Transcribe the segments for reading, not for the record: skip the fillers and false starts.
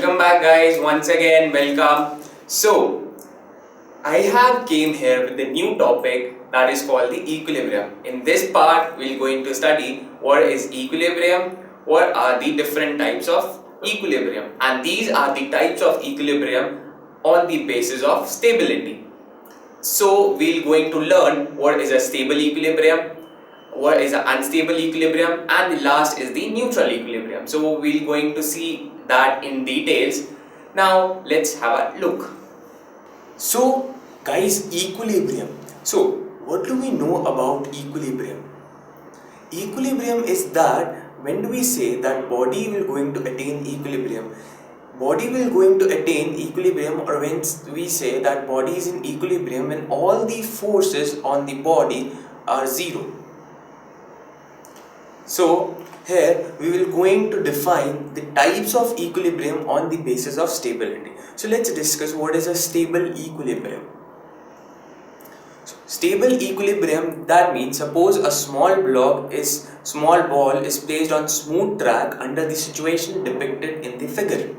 welcome back guys, once again welcome. So I have came here with a new topic that is called the equilibrium. In this part we are going to study what is equilibrium, what are the different types of equilibrium, and these are the types of equilibrium on the basis of stability. So we are going to learn what is a stable equilibrium, what is an unstable equilibrium, and the last is the neutral equilibrium. So we're going to see that in details. Now let's have a look. So guys, equilibrium. So what do we know about equilibrium? Equilibrium is that when do we say that body will going to attain equilibrium? Body will going to attain equilibrium, or when we say that body is in equilibrium when all the forces on the body are zero. So here we will going to define the types of equilibrium on the basis of stability. So let's discuss what is a stable equilibrium. Stable equilibrium, that means suppose a small ball is placed on smooth track under the situation depicted in the figure.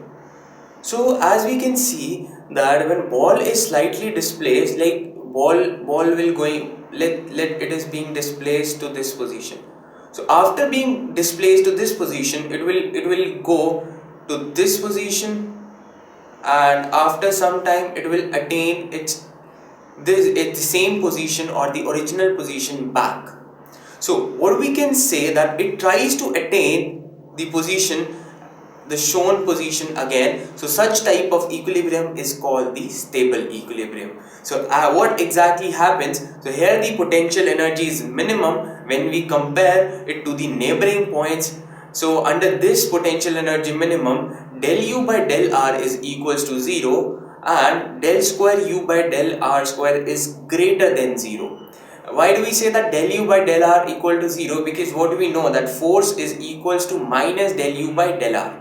So as we can see that when ball is slightly displaced, like ball will going, let it is being displaced to this position. So after being displaced to this position, it will go to this position, and after some time it will attain its same position or the original position back. So what we can say that it tries to attain the position, the shown position again. So such type of equilibrium is called the stable equilibrium. So what exactly happens? So here the potential energy is minimum when we compare it to the neighboring points. So under this potential energy minimum, del U by del R is equals to 0, and del square U by del R square is greater than 0. Why do we say that del U by del R equal to 0? Because what do we know, that force is equals to minus del U by del R.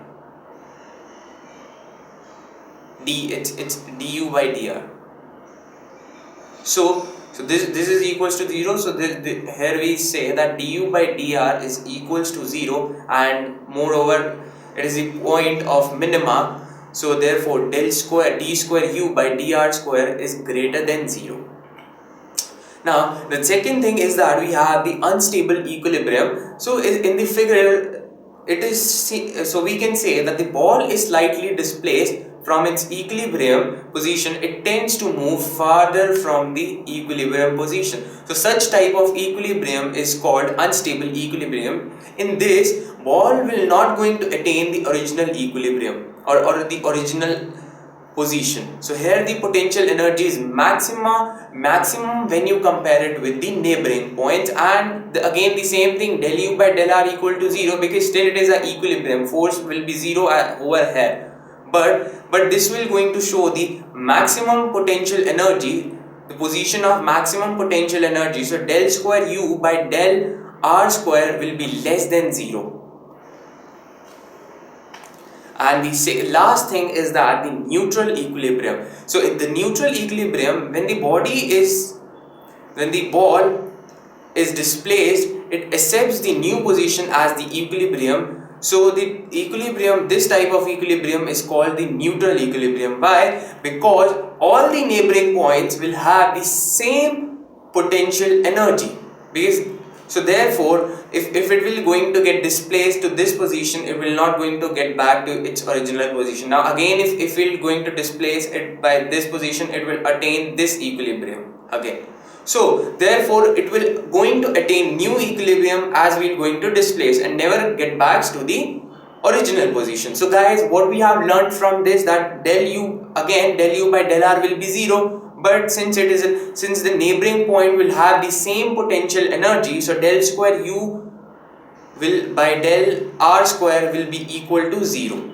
It's du by dr. So this is equals to 0. So here we say that du by dr is equals to 0, and moreover it is the point of minima. So therefore d square u by dr square is greater than 0. Now the second thing is that we have the unstable equilibrium. So in the figure it is, so we can say that the ball is slightly displaced from its equilibrium position. It tends to move farther from the equilibrium position. So such type of equilibrium is called unstable equilibrium. In this, ball will not going to attain the original equilibrium or the original position. So here the potential energy is maximum when you compare it with the neighboring points, and again the same thing, del U by del R equal to 0, because still it is an equilibrium, force will be 0 over here. But this will going to show the maximum potential energy, the position of maximum potential energy. So del square U by del R square will be less than 0. And the last thing is that the neutral equilibrium. So in the neutral equilibrium, when the ball is displaced, it accepts the new position as the equilibrium. So the equilibrium, this type of equilibrium is called the neutral equilibrium. Why? Because all the neighboring points will have the same potential energy. So therefore, if it will going to get displaced to this position, it will not going to get back to its original position. Now again, if we are going to displace it by this position, it will attain this equilibrium again. So therefore it will going to attain new equilibrium as we are going to displace, and never get back to the original position. So guys, what we have learned from this, that del U by del R will be 0, but since the neighboring point will have the same potential energy, so del square U will by del R square will be equal to 0.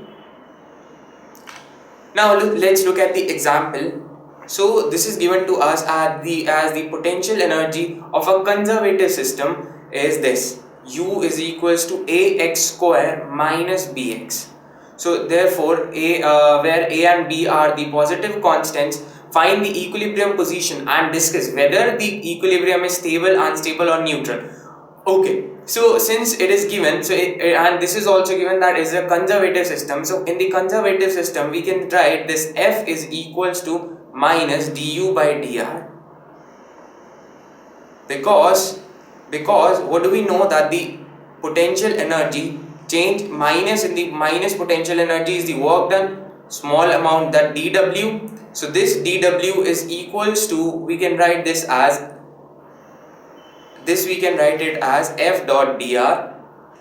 Now let's look at the example. So this is given to us as the potential energy of a conservative system is this: U is equals to ax square minus bx. So therefore where a and b are the positive constants, find the equilibrium position and discuss whether the equilibrium is stable, unstable or neutral. Okay, so since it is given, and this is also given that is a conservative system. So in the conservative system, we can write this F is equals to minus du by dr, because what do we know that the potential energy change minus in the minus potential energy is the work done, small amount that dw. So this dw is equals to, we can write this as we can write it as F dot dr,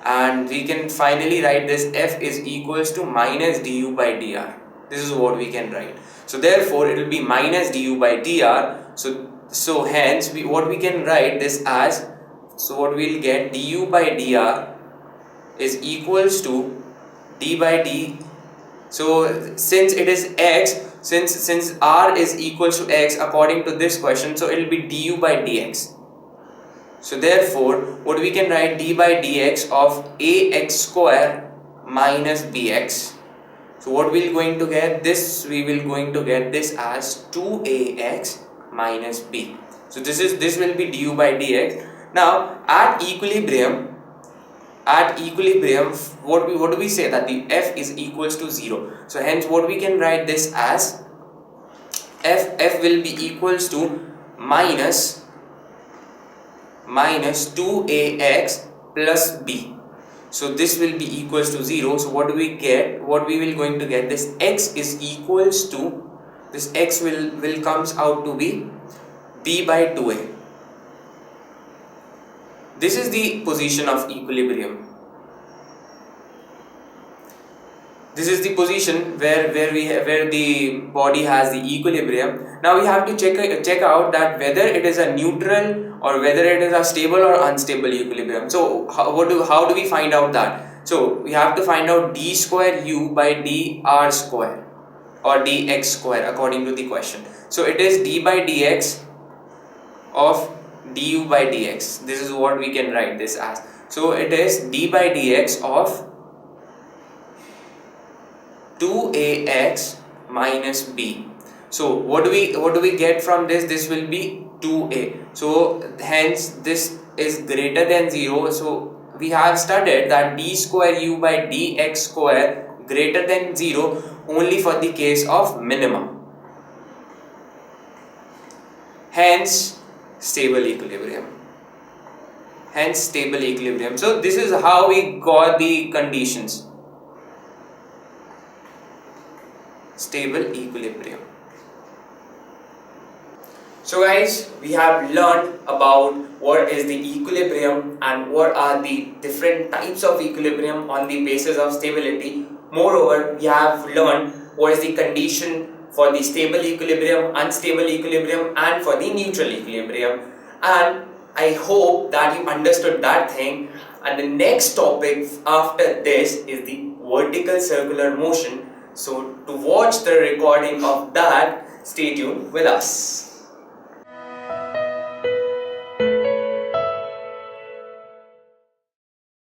and we can finally write this F is equals to minus du by dr. This is what we can write. So therefore it will be minus du by dr. So hence what we can write this as, so what we'll get, du by dr is equals to d by d. So since it is x, since r is equals to x according to this question, so it will be du by dx. So therefore what we can write, d by dx of ax square minus bx. So what we are going to get this, we will going to get this as 2ax minus b. So this will be du by dx. Now at equilibrium, what do we say, that the F is equals to 0. So hence what we can write this as, F will be equals to minus 2ax plus b. So this will be equals to 0. So what do we get? What we will going to get, this x is equals to, this x will comes out to be b by 2a. This is the position of equilibrium. This is the position where the body has the equilibrium. Now we have to check out that whether it is a neutral or whether it is a stable or unstable equilibrium. So how do we find out that? So we have to find out d square u by dr square or dx square according to the question. So it is d by dx of du by dx. This is what we can write this as. So it is d by dx of 2ax minus b. So what do we get from this? This will be 2a. So hence this is greater than 0. So we have studied that d square u by dx square greater than 0 only for the case of minimum. Hence stable equilibrium. So this is how we got the conditions. Stable equilibrium. So guys, we have learned about what is the equilibrium and what are the different types of equilibrium on the basis of stability. Moreover, we have learned what is the condition for the stable equilibrium, unstable equilibrium, and for the neutral equilibrium. And I hope that you understood that thing. And the next topic after this is the vertical circular motion. So to watch the recording of that, stay tuned with us.